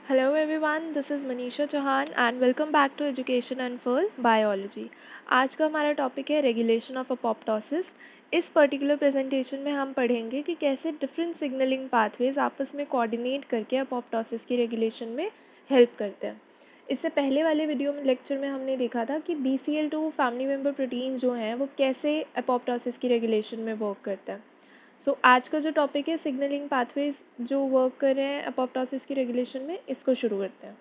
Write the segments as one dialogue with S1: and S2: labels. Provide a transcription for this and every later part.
S1: Hello everyone, this is Manisha Chauhan and welcome back to Education Unfold Biology। आज का हमारा topic है regulation of apoptosis. इस particular presentation में हम पढ़ेंगे कि कैसे डिफरेंट सिग्नलिंग पाथवेज आपस में कोऑर्डिनेट करके अपोप्टोसिस की रेगुलेशन में हेल्प करते हैं। इससे पहले वाले वीडियो में लेक्चर में हमने देखा था कि BCL2 फैमिली मेम्बर प्रोटीन जो हैं वो कैसे अपोप्टोसिस की रेगुलेशन में वर्क करते हैं। आज का जो टॉपिक है सिग्नलिंग पाथवेज जो वर्क कर रहे हैं अपोप्टोसिस की रेगुलेशन में, इसको शुरू करते हैं।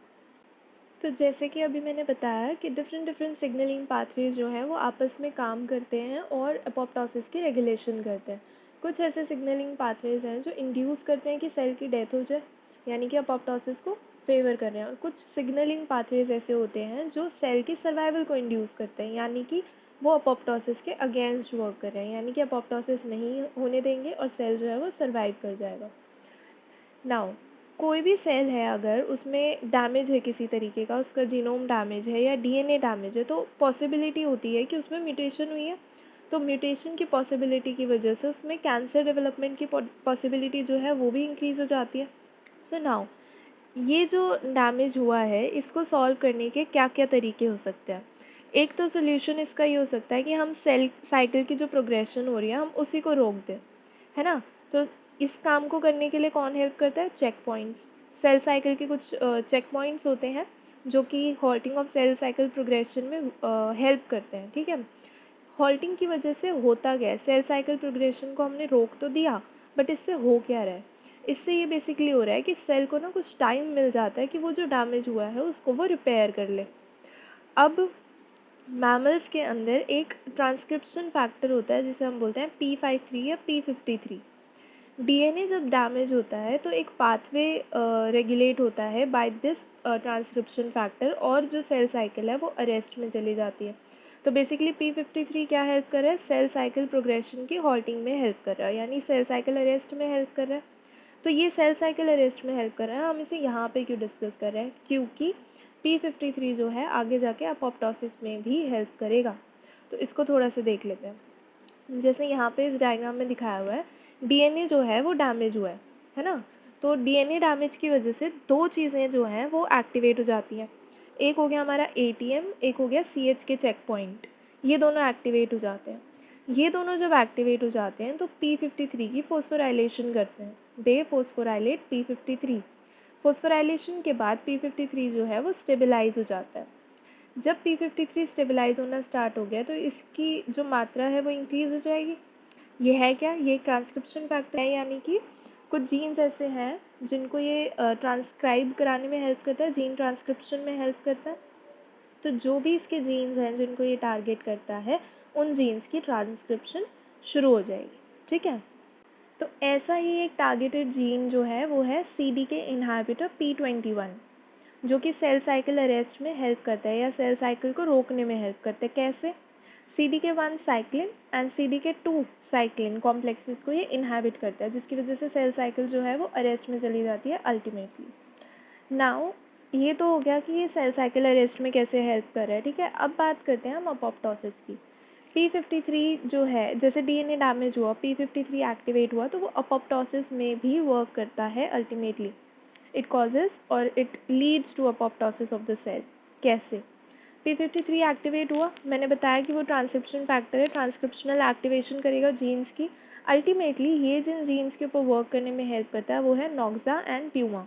S1: तो जैसे कि अभी मैंने बताया कि डिफरेंट सिग्नलिंग पाथवेज जो हैं वो आपस में काम करते हैं और अपोप्टोसिस की रेगुलेशन करते हैं। कुछ ऐसे सिग्नलिंग पाथवेज हैं जो इंड्यूस करते हैं कि सेल की डेथ हो जाए, यानी कि अपोप्टोसिस को फेवर कर रहे हैं, और कुछ सिग्नलिंग पाथवेज ऐसे होते हैं जो सेल की सर्वाइवल को इंड्यूस करते हैं, यानी कि वो अपोप्टोसिस के अगेंस्ट वर्क कर रहे हैं, यानी कि अपोप्टोसिस नहीं होने देंगे और सेल जो है वो सर्वाइव कर जाएगा। नाउ कोई भी सेल है अगर उसमें डैमेज है किसी तरीके का, उसका जीनोम डैमेज है या DNA डैमेज है, तो पॉसिबिलिटी होती है कि उसमें म्यूटेशन हुई है। तो म्यूटेशन की पॉसिबिलिटी की वजह से उसमें कैंसर डेवलपमेंट की पॉसिबिलिटी जो है वो भी इंक्रीज़ हो जाती है। सो नाउ ये जो डैमेज हुआ है इसको सॉल्व करने के क्या क्या तरीके हो सकते हैं। एक तो सोल्यूशन इसका ये हो सकता है कि हम सेल साइकिल की जो प्रोग्रेशन हो रही है हम उसी को रोक दें, है ना। तो इस काम को करने के लिए कौन हेल्प करता है? Check points. सेल साइकिल के कुछ चेक पॉइंट्स होते हैं जो कि halting of cell cycle progression में हेल्प करते हैं, ठीक है। हॉल्टिंग की वजह से होता क्या है, सेल साइकिल प्रोग्रेशन को हमने रोक तो दिया, बट इससे हो क्या रहा है? इससे ये बेसिकली हो रहा है कि सेल को ना कुछ टाइम मिल जाता है कि वो जो डैमेज हुआ है उसको वो रिपेयर कर ले। अब मैमल्स के अंदर एक ट्रांसक्रिप्शन फैक्टर होता है जिसे हम बोलते हैं P53 या P53। DNA जब डैमेज होता है तो एक पाथवे रेगुलेट होता है बाय दिस ट्रांसक्रिप्शन फैक्टर, और जो सेल साइकिल है वो अरेस्ट में चली जाती है। तो बेसिकली P53 क्या हेल्प कर रहा है? सेल साइकिल प्रोग्रेशन की हॉल्टिंग में हेल्प कर रहा है, यानी सेल साइकिल अरेस्ट में हेल्प कर रहा है। तो ये सेल साइकिल अरेस्ट में हेल्प कर रहा है, हम इसे यहाँ पे क्यों डिस्कस कर रहे हैं? क्योंकि P53 जो है आगे जाके अपोप्टोसिस में भी हेल्प करेगा। तो इसको थोड़ा सा देख लेते हैं। जैसे यहाँ पे इस डायग्राम में दिखाया हुआ है, DNA जो है वो डैमेज हुआ है ना। तो DNA डैमेज की वजह से दो चीज़ें जो हैं वो एक्टिवेट हो जाती हैं। एक हो गया हमारा ATM, एक हो गया CH के चेक पॉइंट। ये दोनों एक्टिवेट हो जाते हैं। ये दोनों जब एक्टिवेट हो जाते हैं तो P53 की फॉस्फोराइलेशन करते हैं। दे फॉस्फोराइलेट P53। फॉस्फोराइलेशन के बाद P53 जो है वो स्टेबलाइज हो जाता है। जब P53 स्टेबलाइज होना स्टार्ट हो गया तो इसकी जो मात्रा है वो इंक्रीज़ हो जाएगी। ये है क्या? ये एक ट्रांसक्रिप्शन फैक्टर है, यानी कि कुछ जीन्स ऐसे हैं जिनको ये ट्रांसक्राइब कराने में हेल्प करता है, जीन ट्रांसक्रिप्शन में हेल्प करता है। तो जो भी इसके जीन्स हैं जिनको ये टारगेट करता है, उन जीन्स की ट्रांसक्रिप्शन शुरू हो जाएगी, ठीक है। तो ऐसा ही एक टारगेटेड जीन जो है वो है CDK इनहिबिटर P21, जो कि सेल साइकिल अरेस्ट में हेल्प करता है या सेल साइकिल को रोकने में हेल्प करता है। कैसे? CDK1 cyclin and CDK2 cyclin complexes को ये इनहिबिट करता है, जिसकी वजह से सेल साइकिल जो है वो अरेस्ट में चली जाती है अल्टीमेटली। नाउ ये तो हो गया कि ये सेल साइकिल अरेस्ट में कैसे हेल्प कर रहा है, ठीक है। अब बात करते हैं हम अपोप्टोसिस की। P53 जो है, जैसे DNA डैमेज हुआ, P53 एक्टिवेट हुआ, तो वो अपोप्टोसिस में भी वर्क करता है अल्टीमेटली। इट कॉजेज और it leads to apoptosis of the cell. कैसे? P53 एक्टिवेट हुआ, मैंने बताया कि वो ट्रांसक्रिप्शन फैक्टर है, ट्रांसक्रिप्शनल एक्टिवेशन करेगा जीन्स की। अल्टीमेटली ये जिन जीन्स के ऊपर वर्क करने में हेल्प करता है वो है नॉक्सा एंड प्यूमा।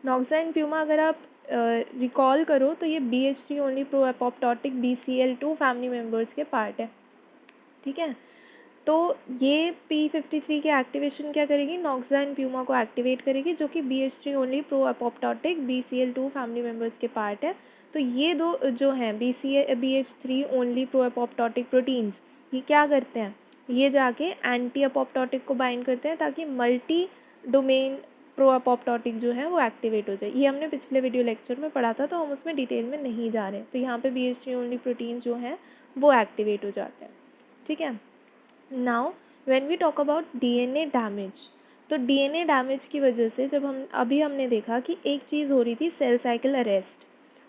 S1: नॉक्सा एंड प्यूमा अगर आप रिकॉल करो तो ये BH3 only pro apoptotic BCL2 family members के पार्ट है, ठीक है। तो ये P53 की एक्टिवेशन क्या करेगी? नॉक्सा एंड प्यूमा को एक्टिवेट करेगी, जो कि BH3 only pro apoptotic BCL2 family members के पार्ट है। तो ये दो जो हैं BH3 only pro apoptotic proteins, ये क्या करते हैं? ये जाके एंटी अपोप्टोटिक को बाइंड करते हैं ताकि मल्टी डोमेन प्रो अपोप्टोटिक जो है वो एक्टिवेट हो जाए। ये हमने पिछले वीडियो लेक्चर में पढ़ा था, तो हम उसमें डिटेल में नहीं जा रहे। तो यहाँ पे BH3 ओनली प्रोटीन्स जो हैं वो एक्टिवेट हो जाते हैं, ठीक है। Now when we talk about DNA damage, तो DNA डैमेज की वजह से जब हमने देखा कि एक चीज़ हो रही थी सेल साइकिल अरेस्ट,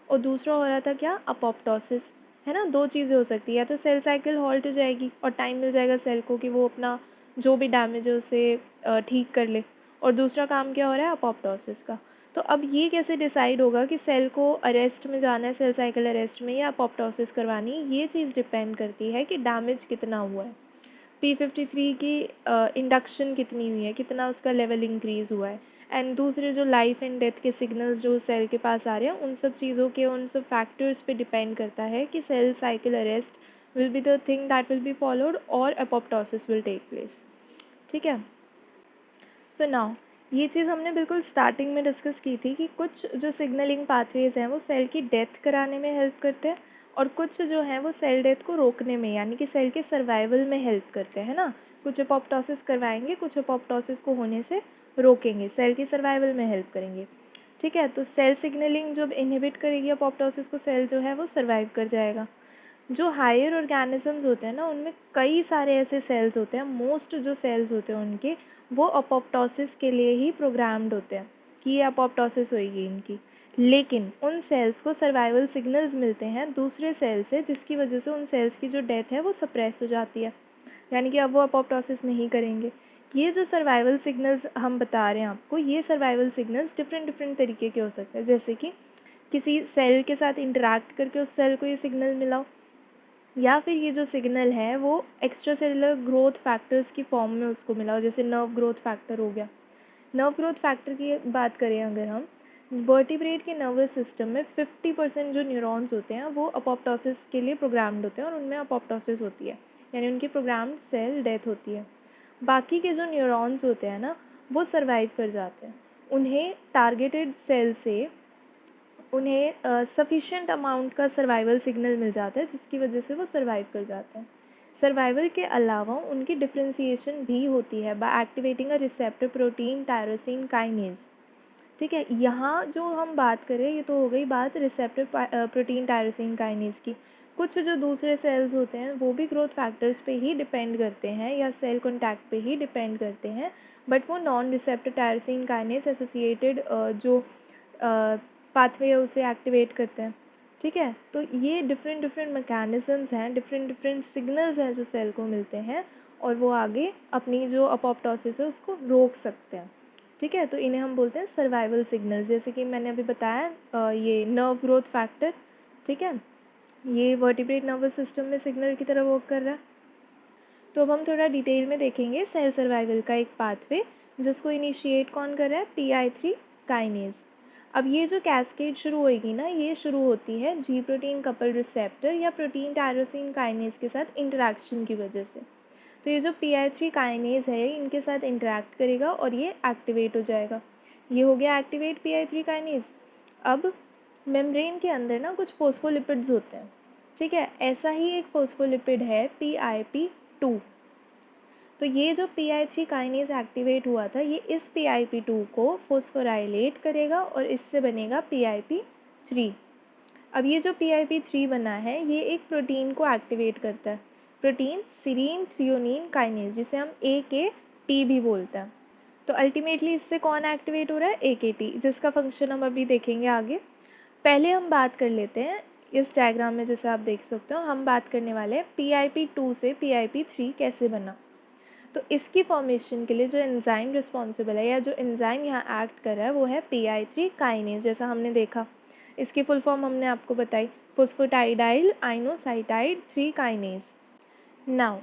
S1: और दूसरा हो रहा था क्या? अपोप्टोसिस, है ना। दो चीज़ें हो सकती है, या तो सेल साइकिल हॉल्ट हो जाएगी और टाइम मिल जाएगा सेल को कि वो अपना जो भी डैमेज है उसे ठीक कर ले, और दूसरा काम क्या हो रहा है? अपोप्टोसिस का। तो अब ये कैसे डिसाइड होगा कि सेल को अरेस्ट में जाना है, सेल साइकिल अरेस्ट में, या अपोप्टोसिस करवानी है, ये चीज़ डिपेंड करती है कि डैमेज कितना हुआ है, P53 की इंडक्शन कितनी हुई है, कितना उसका लेवल इंक्रीज़ हुआ है, एंड दूसरे जो लाइफ एंड डेथ के सिग्नल्स जो सेल के पास आ रहे हैं, उन सब चीज़ों के, उन सब फैक्टर्स पे डिपेंड करता है कि cell cycle arrest will be the thing that will be followed और अपोप्टोसिस विल टेक प्लेस। ठीक है। सो नाउ ये चीज़ हमने बिल्कुल स्टार्टिंग में डिस्कस की थी कि कुछ जो सिग्नलिंग पाथवेज हैं वो सेल की डेथ कराने में हेल्प करते हैं, और कुछ जो हैं वो सेल डेथ को रोकने में, यानी कि सेल के सर्वाइवल में हेल्प करते हैं, है ना। कुछ अपोप्टोसिस करवाएंगे, कुछ अपोप्टोसिस को होने से रोकेंगे, सेल की सर्वाइवल में हेल्प करेंगे। ठीक है। तो सेल सिग्नलिंग जब इनहिबिट करेगी अपोप्टोसिस को, सेल जो है वो सर्वाइव कर जाएगा। जो हायर ऑर्गेनिजम्स होते हैं ना, उनमें कई सारे ऐसे सेल्स होते हैं, मोस्ट जो सेल्स होते हैं उनके, वो अपोप्टोसिस के लिए ही प्रोग्राम्ड होते हैं कि ये अपोप्टोसिस होएगी इनकी। लेकिन उन सेल्स को सर्वाइवल सिग्नल्स मिलते हैं दूसरे सेल से, जिसकी वजह से उन सेल्स की जो डेथ है वो सप्रेस हो जाती है, यानी कि अब वो अपोप्टोसिस नहीं करेंगे। ये जो सर्वाइवल सिग्नल्स हम बता रहे हैं आपको, ये सर्वाइवल सिग्नल्स डिफरेंट डिफरेंट तरीके के हो सकते हैं, जैसे कि किसी सेल के साथ इंटरेक्ट करके उस सेल को ये सिग्नल मिला हो, या फिर ये जो सिग्नल है वो एक्स्ट्रा सेलुलर ग्रोथ फैक्टर्स की फॉर्म में उसको मिला हो, जैसे नर्व ग्रोथ फैक्टर हो गया। नर्व ग्रोथ फैक्टर की बात करें अगर हम, वर्टिब्रेट के नर्वस सिस्टम में 50% जो न्यूरॉन्स होते हैं वो अपोप्टोसिस के लिए प्रोग्राम्ड होते हैं, और उनमें अपोप्टोसिस होती है, यानी उनकी प्रोग्राम्ड सेल डेथ होती है। बाकी के जो न्यूरॉन्स होते हैं ना, वो सर्वाइव कर जाते हैं। उन्हें टारगेटेड सेल से उन्हें सफिशिएंट अमाउंट का सर्वाइवल सिग्नल मिल जाता है, जिसकी वजह से वो सर्वाइव कर जाते हैं। सर्वाइवल के अलावा उनकी डिफ्रेंसिएशन भी होती है by activating a receptor protein tyrosine kinase. ठीक है। यहाँ जो हम बात करें, ये तो हो गई बात रिसेप्टर प्रोटीन टायरोसिन काइनेज की। कुछ जो दूसरे सेल्स होते हैं वो भी ग्रोथ फैक्टर्स पे ही डिपेंड करते हैं या सेल कॉन्टैक्ट पे ही डिपेंड करते हैं, बट वो non receptor tyrosine kinase associated जो पाथवे है उसे एक्टिवेट करते हैं। ठीक है। तो ये डिफरेंट डिफरेंट मैकेनिज़म्स हैं, डिफरेंट डिफरेंट सिग्नल्स हैं जो सेल को मिलते हैं, और वो आगे अपनी जो अपोप्टोसिस है उसको रोक सकते हैं। ठीक है। तो इन्हें हम बोलते हैं सर्वाइवल सिग्नल्स, जैसे कि मैंने अभी बताया ये नर्व ग्रोथ फैक्टर। ठीक है। ये वर्टिब्रेट नर्वस सिस्टम में सिग्नल की तरह वर्क कर रहा है। तो अब हम थोड़ा डिटेल में देखेंगे सेल सर्वाइवल का एक पाथवे, जिसको इनिशिएट कौन कर रहा है, PI3 काइनेज। अब ये जो कैस्केड शुरू होएगी ना, ये शुरू होती है जी प्रोटीन कपल रिसेप्टर या प्रोटीन टायरोसिन काइनेज के साथ इंटरेक्शन की वजह से। तो ये जो PI3 काइनेज है इनके साथ इंटरेक्ट करेगा और ये एक्टिवेट हो जाएगा। ये हो गया एक्टिवेट PI3 काइनेज। अब मेम्ब्रेन के अंदर ना कुछ फोस्फोलिपिड्स होते हैं। ठीक है। ऐसा ही एक फोस्फोलिपिड है PIP2। तो ये जो PI3 काइनेज एक्टिवेट हुआ था, ये इस PIP2 को फोस्फोराइलेट करेगा और इससे बनेगा PIP3। अब ये जो PIP3 बना है, ये एक प्रोटीन को एक्टिवेट करता है, प्रोटीन सीरीन थ्रियोनीन काइनेज, जिसे हम AKT भी बोलते हैं। तो अल्टीमेटली इससे कौन एक्टिवेट हो रहा है, AKT, जिसका फंक्शन हम अभी देखेंगे आगे। पहले हम बात कर लेते हैं इस डायग्राम में, जैसे आप देख सकते हो, हम बात करने वाले हैं PIP2 से PIP3 कैसे बना। तो इसकी फॉर्मेशन के लिए जो एंजाइम रिस्पॉन्सिबल है, या जो एंजाइम यहाँ एक्ट कर रहा है, वो है PI3 काइनेज, जैसा हमने देखा। इसकी फुल फॉर्म हमने आपको बताई, फोस्फोटाइडाइल आइनोसाइटाइड 3 काइनेज। नाउ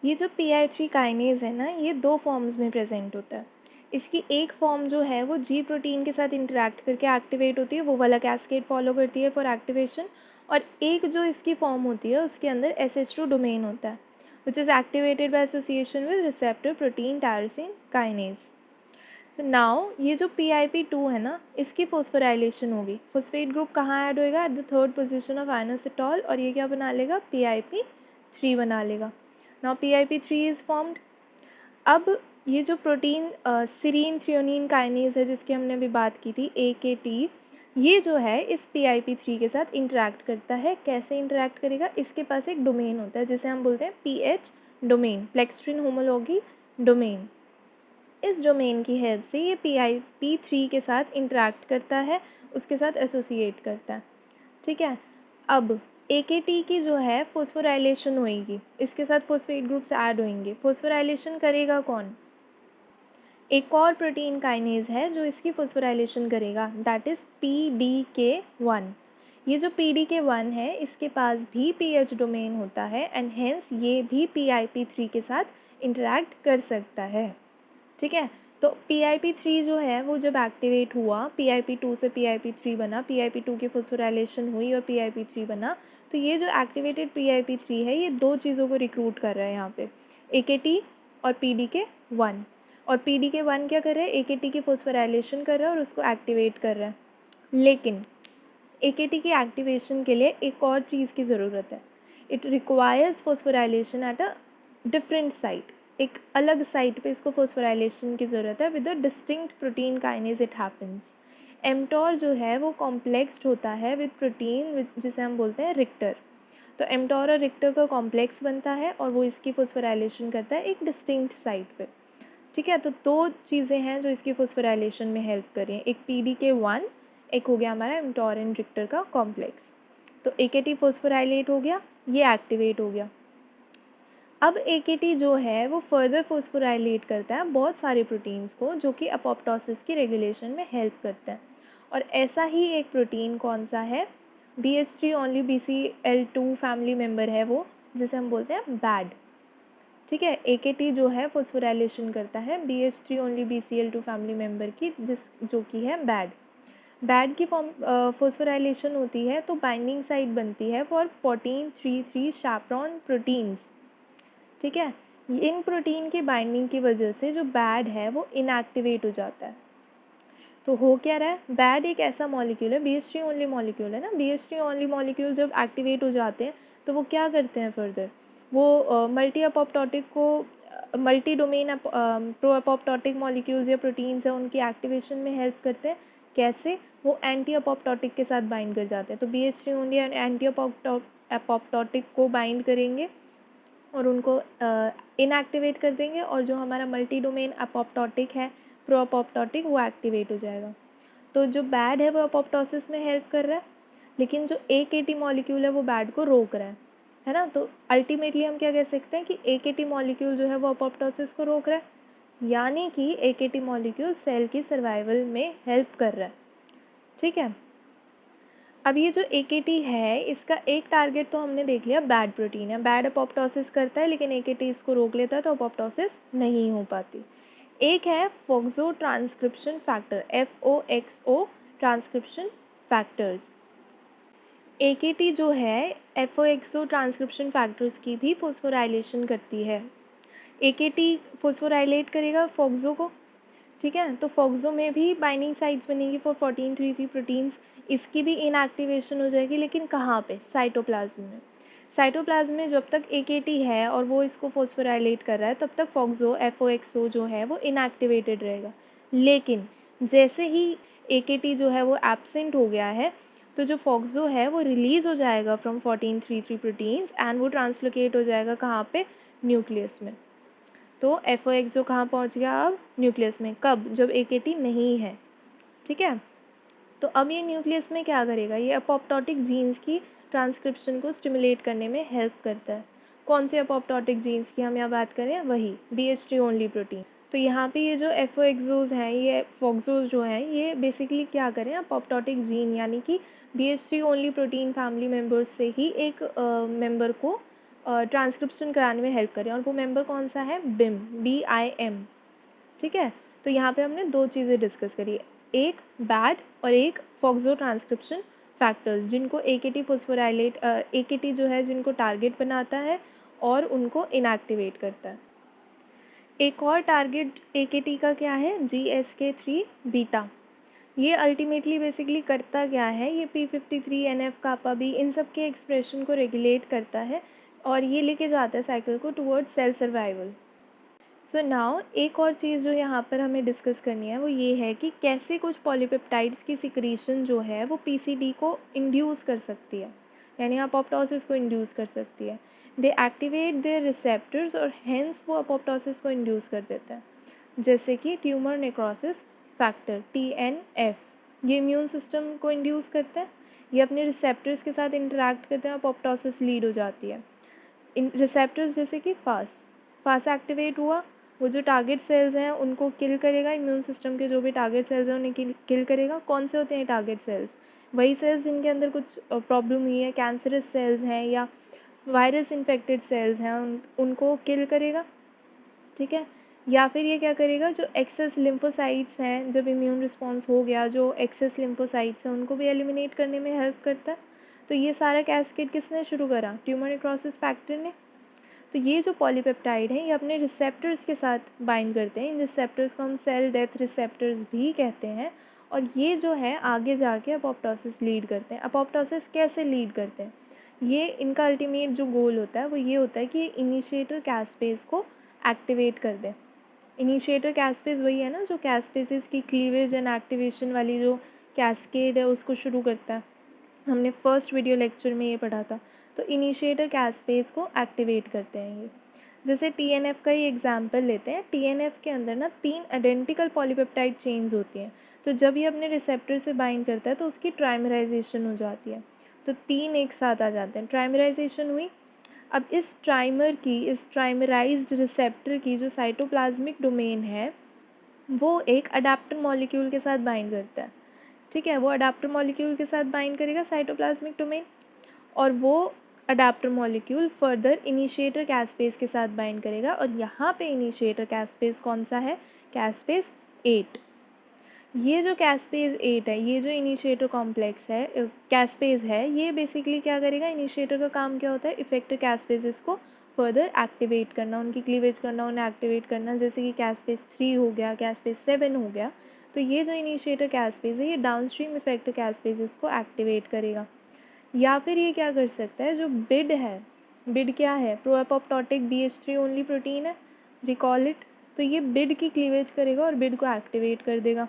S1: ये जो PI3 काइनेज है ना, ये दो फॉर्म्स में प्रेजेंट होता है। इसकी एक फॉर्म जो है वो जी प्रोटीन के साथ इंटरेक्ट करके एक्टिवेट होती है, वो वाला कैस्केड फॉलो करती है फॉर एक्टिवेशन। और एक जो इसकी फॉर्म होती है उसके अंदर SH2 डोमेन होता है, which is activated by association with receptor protein tyrosine kinase. So now ये जो PIP2 है ना, इसकी फोस्फोराइलेशन होगी। फोस्फेट ग्रुप कहाँ ऐड होएगा, at the third position of inositol, और ये क्या बना लेगा, PIP3 बना लेगा। Now PIP3 is formed. अब ये जो प्रोटीन सीरीन थ्रियोनीन काइनेज है जिसकी हमने अभी बात की थी, AKT, ये जो है इस PIP3 के साथ इंटरेक्ट करता है। कैसे इंटरेक्ट करेगा, इसके पास एक डोमेन होता है जिसे हम बोलते हैं PH डोमेन, प्लेक्सट्रिन होमोलॉगी डोमेन। इस डोमेन की हेल्प से ये PIP3 के साथ इंटरेक्ट करता है, उसके साथ एसोसिएट करता है। ठीक है। अब AKT की जो है फोस्फोराइलेशन होएगी, इसके साथ फोस्फेट ग्रुप्स ऐड होंगे। फोस्फोराइलेशन करेगा कौन, एक और प्रोटीन काइनेज है जो इसकी फॉस्फोराइलेशन करेगा, दैट इज़ PDK1। ये जो PDK1 है इसके पास भी pH डोमेन होता है एंड हेंस ये भी PIP3 के साथ इंटरैक्ट कर सकता है। ठीक है, तो PIP3 जो है वो जब एक्टिवेट हुआ, PIP2 से PIP3 बना, PIP2 की फॉस्फोराइलेशन हुई और PIP3 बना, तो ये जो एक्टिवेटेड PIP3 है ये दो चीज़ों को रिक्रूट कर रहा है यहाँ पे, AKT और PDK1। और PDK1 क्या कर रहा है, AKT की फॉस्फोराइलेशन कर रहा है और उसको एक्टिवेट कर रहा है। लेकिन AKT की एक्टिवेशन के लिए एक और चीज़ की ज़रूरत है, it requires phosphorylation at a different site, एक अलग साइट पे इसको फॉस्फोराइलेशन की ज़रूरत है with a distinct protein kinase it happens. MTOR जो है वो कॉम्प्लेक्स्ड होता है विद प्रोटीन जिसे हम बोलते हैं रिक्टर। तो एमटोर और रिक्टर का कॉम्प्लेक्स बनता है और वो इसकी फॉस्फोराइलेशन करता है एक डिस्टिंक्ट साइट पे। ठीक है, तो दो चीज़ें हैं जो इसकी फॉस्फोराइलेशन में हेल्प कर रही हैं, एक PDK1, एक हो गया हमारा एमटोर एंड रिक्टर का कॉम्प्लेक्स। तो AKT फॉस्फोराइलेट हो गया, ये एक्टिवेट हो गया। अब AKT जो है वो फर्दर फॉस्फोराइलेट करता है बहुत सारे प्रोटीन्स को जो कि अपोप्टोसिस की रेगुलेशन में हेल्प करते हैं। और ऐसा ही एक प्रोटीन कौन सा है, BH3 only BCL2 family member है वो, जिसे हम बोलते हैं बैड। ठीक है, AKT जो है फॉस्फोराइलेशन करता है BH3 only BCL2 family member की, जो कि है बैड। बैड की फॉस्फोराइलेशन होती है तो बाइंडिंग साइट बनती है फॉर 14-3-3 शैपरॉन प्रोटीन्स। ठीक है, इन प्रोटीन की बाइंडिंग की वजह से जो बैड है वो इनएक्टिवेट हो जाता है। तो हो क्या रहा है, बैड एक ऐसा मॉलिक्यूल है, BH3 ओनली मॉलिक्यूल है ना, BH3 ओनली मॉलिक्यूल जब एक्टिवेट हो जाते हैं तो वो क्या करते हैं फर्दर, वो मल्टी अपोप्टोटिक को multi domain pro apoptotic molecules या प्रोटीन्स हैं उनकी एक्टिवेशन में हेल्प करते हैं। कैसे, वो एंटी अपोप्टोटिक के साथ बाइंड कर जाते हैं। तो BH3 ओनली एंटी अपोप्टोटिक को बाइंड करेंगे और उनको इनएक्टिवेट कर देंगे, और जो हमारा मल्टी डोमेन अपोप्टोटिक है, प्रो अपोप्टोटिक, वो एक्टिवेट हो जाएगा। तो जो बैड है वो अपोप्टोसिस में हेल्प कर रहा है, लेकिन जो AKT मॉलिक्यूल है वो बैड को रोक रहा है ना। तो अल्टीमेटली हम क्या कह सकते हैं कि AKT मॉलिक्यूल जो है वो अपोप्टोसिस को रोक रहा है, यानी कि AKT मॉलिक्यूल सेल की सर्वाइवल में हेल्प कर रहा है। ठीक है, अब ये जो AKT है इसका एक टारगेट तो हमने देख लिया, बैड प्रोटीन है, बैड अपोप्टोसिस करता है, लेकिन AKT इसको रोक लेता है तो अपोप्टोसिस नहीं हो पाती। एक है FOXO transcription factor, FOXO transcription factors. AKT जो है FOXO ट्रांसक्रिप्शन फैक्टर्स की भी फॉस्फोराइलेशन करती है। AKT फॉस्फोराइलेट करेगा फोक्सो को, ठीक है, तो फोक्सो में भी बाइंडिंग साइट्स बनेगी फॉर 14-3-3 प्रोटीन्स, इसकी भी इनएक्टिवेशन हो जाएगी, लेकिन कहाँ पे, साइटोप्लाज्म में। साइटोप्लाज्म में जब तक AKT है और वो इसको फॉस्फोराइलेट कर रहा है तब तक फोक्सो FOXO जो है वो इनएक्टिवेटेड रहेगा। लेकिन जैसे ही AKT जो है वो एब्सेंट हो गया है तो जो फोक्सो है वो रिलीज़ हो जाएगा फ्रॉम 14-3-3 प्रोटीन्स एंड वो ट्रांसलोकेट हो जाएगा कहाँ पे, न्यूक्लियस में। तो FOXO कहाँ पहुँच गया अब, न्यूक्लियस में। कब, जब AKT नहीं है। ठीक है, तो अब ये न्यूक्लियस में क्या करेगा, ये अपोप्टोटिक जीन्स की ट्रांसक्रिप्शन को स्टिमुलेट करने में हेल्प करता है। कौन से अपोप्टोटिक जीन्स की हम यहाँ बात करें, वही BH3 ओनली प्रोटीन। तो यहाँ पे ये जो FOXOs हैं, ये फोक्सोज जो हैं, ये बेसिकली क्या करें, अपोप्टोटिक जीन यानी कि BH3 only protein family members से ही एक मेम्बर को ट्रांसक्रिप्शन कराने में हेल्प करें, और वो मेंबर कौन सा है, BIM। ठीक है, तो यहाँ पे हमने दो चीज़ें डिस्कस करी, एक बैड और एक फोक्सो ट्रांसक्रिप्शन फैक्टर्स, जिनको AKT फॉस्फोराइलेट AKT जो है जिनको टारगेट बनाता है और उनको इनएक्टिवेट करता है। एक और टारगेट AKT का क्या है, GSK3 बीटा। ये अल्टीमेटली बेसिकली करता क्या है, ये P53 NF kappa be in सब के एक्सप्रेशन को रेगुलेट करता है और ये लेके जाता है साइकिल को towards cell survival. So now एक और चीज़ जो यहाँ पर हमें डिस्कस करनी है वो ये है कि कैसे कुछ पॉलीपेप्टाइड्स की सिक्रीशन जो है वो PCD को इंड्यूस कर सकती है, यानी अपोप्टोसिस को इंड्यूस कर सकती है। दे एक्टिवेट देयर रिसेप्टर्स और हेंस वो अपोप्टोसिस को इंड्यूस कर देते हैं, जैसे कि ट्यूमर नेक्रोसिस फैक्टर TNF, ये इम्यून सिस्टम को इंड्यूस करते हैं, ये अपने रिसेप्टर्स के साथ इंटरैक्ट करते हैं, अपोप्टोसिस लीड हो जाती है। इन रिसेप्टर्स जैसे कि फास एक्टिवेट हुआ वो जो टारगेट सेल्स हैं उनको किल करेगा, इम्यून सिस्टम के जो भी टारगेट सेल्स हैं उन्हें किल करेगा। कौन से होते हैं टारगेट सेल्स? वही सेल्स जिनके अंदर कुछ प्रॉब्लम हुई है, कैंसरस सेल्स हैं या वायरस इन्फेक्टेड सेल्स हैं, उनको किल करेगा, ठीक है। या फिर ये क्या करेगा, जो एक्सेस लिम्फोसाइट्स हैं, जब इम्यून रिस्पॉन्स हो गया, जो एक्सेस लिम्फोसाइट्स हैं उनको भी एलिमिनेट करने में हेल्प करता है। तो ये सारा कैस्केड किसने शुरू करा? ट्यूमर नेक्रोसिस फैक्टर ने। तो ये जो पॉलीपेप्टाइड हैं ये अपने रिसेप्टर्स के साथ बाइंड करते हैं। इन रिसेप्टर्स को हम सेल डेथ रिसेप्टर्स भी कहते हैं। और ये जो है आगे जाके अपोप्टोसिस लीड करते हैं। अपोप्टोसिस कैसे लीड करते हैं? ये इनका अल्टीमेट जो गोल होता है वो ये होता है कि इनिशिएटर कैस्पेज को एक्टिवेट कर दें। इनिशिएटर कैस्पेज वही है ना जो कैस्पेसेस की क्लीवेज एंड एक्टिवेशन वाली जो कैस्केड है उसको शुरू करता है। हमने फर्स्ट वीडियो लेक्चर में ये पढ़ा था। तो इनिशिएटर कैस्पेज को एक्टिवेट करते हैं ये। जैसे टीएनएफ का ही एग्जांपल लेते हैं। टीएनएफ के अंदर ना 3 आइडेंटिकल पॉलीपेप्टाइड चेन्स होती हैं। तो जब ये अपने रिसेप्टर से बाइंड करता है तो उसकी ट्राइमराइजेशन हो जाती है। तो 3 एक साथ आ जाते हैं, ट्राइमराइजेशन हुई। अब इस ट्राइमराइज्ड रिसेप्टर की जो साइटोप्लाज्मिक डोमेन है वो एक अडेप्टर मॉलिक्यूल के साथ बाइंड करता है, ठीक है। वो अडेप्टर मॉलिक्यूल के साथ बाइंड करेगा साइटोप्लाज्मिक डोमेन, और वो adapter molecule further initiator caspase के साथ बाइंड करेगा। और यहाँ पे इनिशिएटर कैस्पेज कौन सा है? कैस्पेज 8। ये जो कैस्पेज 8 है, ये जो इनिशिएटर कॉम्प्लेक्स है, कैस्पेज है, ये बेसिकली क्या करेगा? इनिशिएटर का काम क्या होता है? इफेक्टर कैस्पेजेस को फर्दर एक्टिवेट करना, उनकी क्लीवेज करना, उन्हें एक्टिवेट करना। जैसे कि कैस्पेज 3 हो गया, कैस्पेज 7 हो गया। तो ये जो इनिशिएटर कैस्पेज है ये डाउनस्ट्रीम इफेक्टर कैस्पेजेस को एक्टिवेट करेगा। या फिर ये क्या कर सकता है? जो बिड है, बिड क्या है? Pro apoptotic BH3 only protein है, रिकॉल इट। तो ये बिड की क्लीवेज करेगा और बिड को एक्टिवेट कर देगा।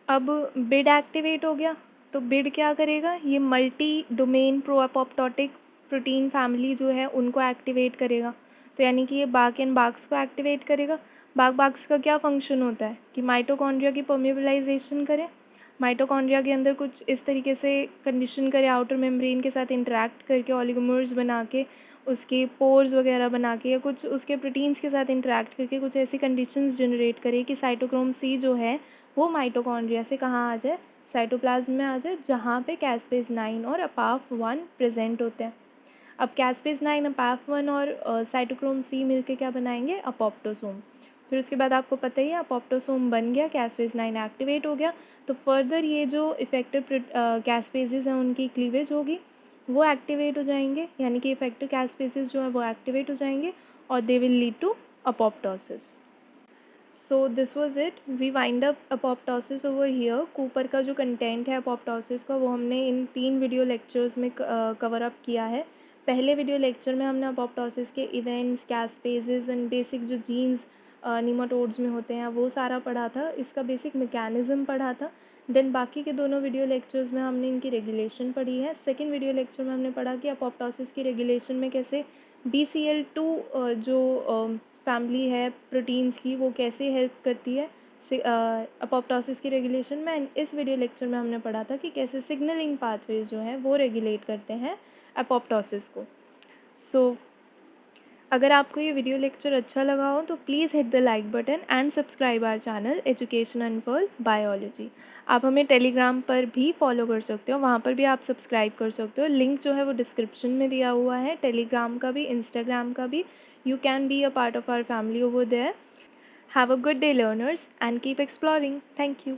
S1: अब बिड एक्टिवेट हो गया तो बिड क्या करेगा? ये multi domain pro apoptotic protein family जो है उनको एक्टिवेट करेगा। तो यानी कि ये बाक एंड बाक्स को एक्टिवेट करेगा। बाक्स का क्या फंक्शन होता है? कि माइटोकॉन्ड्रिया की परमेबलाइजेशन करे, माइटोकॉन्ड्रिया के अंदर कुछ इस तरीके से कंडीशन करे, आउटर मेम्ब्रेन के साथ इंटरेक्ट करके ऑलिगोमर्स बना के, उसके पोर्स वगैरह बना के, या कुछ उसके प्रोटीन्स के साथ इंटरेक्ट करके कुछ ऐसी कंडीशंस जनरेट करे कि साइटोक्रोम C जो है वो माइटोकॉन्ड्रिया से कहाँ आ जाए? साइटोप्लाज्म में आ जाए, जहाँ पे कैस्पेज 9 और अपाफ 1 प्रेजेंट होते हैं। अब कैस्पेज 9, अपाफ 1 और साइटोक्रोम C मिलके क्या बनाएंगे? अपोप्टोसोम। फिर उसके बाद आपको पता ही है अपोप्टोसोम बन गया, कैस्पेज 9 एक्टिवेट हो गया। तो फर्दर ये जो इफेक्टिव कैस्पेजेस हैं उनकी क्लीवेज होगी, वो एक्टिवेट हो जाएंगे, यानी कि इफेक्टिव कैस्पेजेस जो है वो एक्टिवेट हो जाएंगे और they will lead to apoptosis. So this was it, we wind up apoptosis over here. Cooper का जो कंटेंट है अपोप्टोसिस का वो हमने इन 3 वीडियो लेक्चर्स में कवर अप किया है। पहले वीडियो लेक्चर में हमने अपोप्टोसिस के इवेंट्स, कैस्पेजेस एंड बेसिक जो जीन्स निमाटोड्स में होते हैं वो सारा पढ़ा था, इसका बेसिक मैकेनिज्म पढ़ा था। देन बाकी के दोनों वीडियो लेक्चर्स में हमने इनकी रेगुलेशन पढ़ी है। सेकेंड वीडियो लेक्चर में हमने पढ़ा कि अपोप्टोसिस की रेगुलेशन में कैसे BCL2 जो फैमिली है प्रोटीन्स की वो कैसे हेल्प करती है अपोप्टोसिस की रेगुलेशन में। एंड इस वीडियो लेक्चर में हमने पढ़ा था कि कैसे सिग्नलिंग पाथवेज जो हैं वो रेगुलेट करते हैं अपोप्टोसिस को। सो अगर आपको ये वीडियो लेक्चर अच्छा लगा हो तो please hit the like button and subscribe our channel Education Unfold Biology. आप हमें टेलीग्राम पर भी फॉलो कर सकते हो, वहाँ पर भी आप सब्सक्राइब कर सकते हो। लिंक जो है वो डिस्क्रिप्शन में दिया हुआ है, टेलीग्राम का भी, इंस्टाग्राम का भी। You can be a part of our family over there. Have a good day, learners, and keep exploring. Thank you.